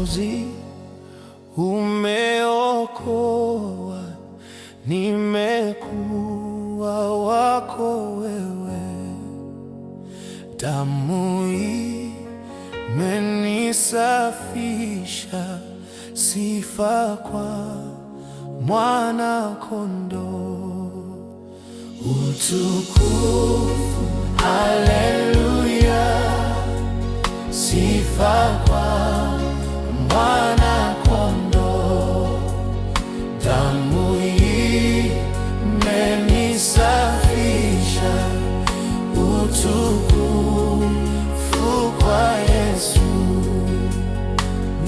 mwamuzi, umeokoa, nimekuwa wako wewe. Damu imenisafisha, sifa kwa mwana kondoo. Utukufu, haleluya, sifa kwa mwana kondoo. Damu imenisafisha, utukufu kwa Yesu.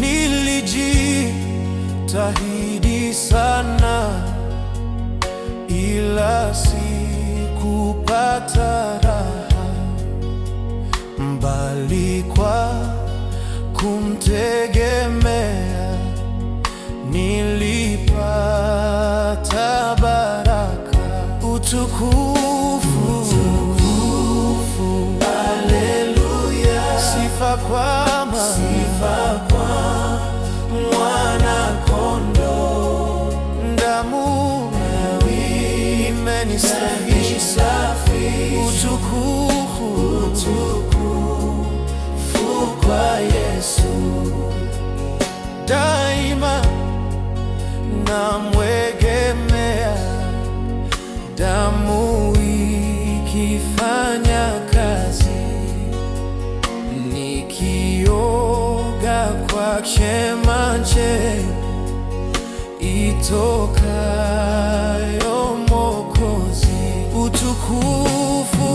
Nilijitahidi sana ila sikupata raha, mbali kwa kumtegemea nilipata baraka. Utukufu, haleluya, sifa kwa mwana kondoo. Damu imenisafisha, utukufu kwa Yesu. Daima namwegemea, damu ikifanya kazi, nikioga kwa chemchemi itokayo Mwokozi. Utukufu,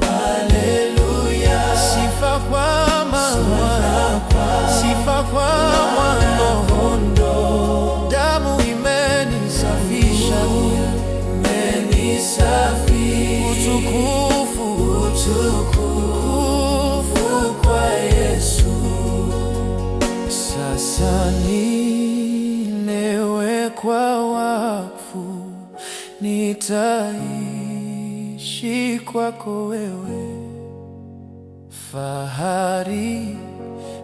haleluya, sifa kwa mwana kondoo. Damu imenisafisha, utukufu kwa Yesu. Sasa nimewekwa wakfu, nitaishi kwako wewe. Fahari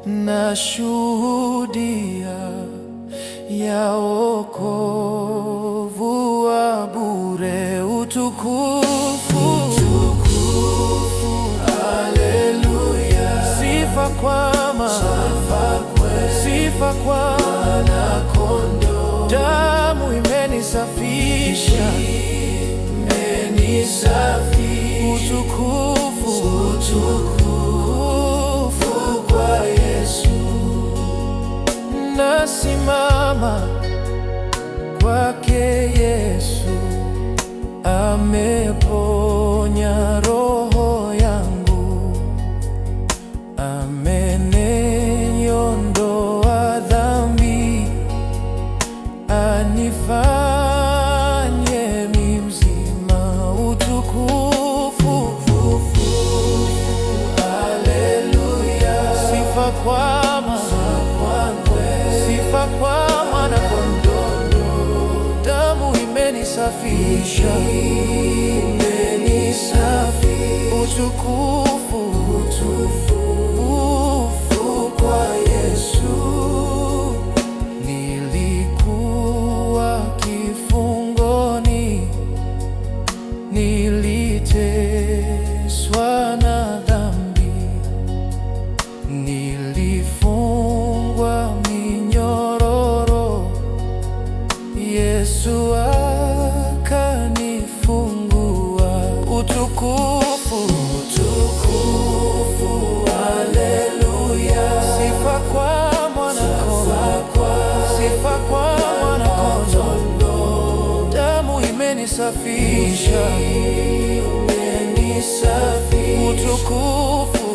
na shuhudia ya wokovu wa bure. Utukufu, haleluya, sifa kwa mwana kondoo. Damu imenisafisha, utukufu kwa Yesu. Nasimama kwake Yesu, ameponya roho yangu, ameniondoa dhambi, anifanye mzima. Utukufu, haleluya, sifa kwa mwana kondoo. Damu imenisafisha, utukufu kwa Yesu. Nilikuwa kifungoni, niliteswa na dhambi, nilifungwa minyororo, Yesu akanifungua. Utukufu, haleluya, sifa kwa mwana kondoo. Damu imenisafisha, utukufu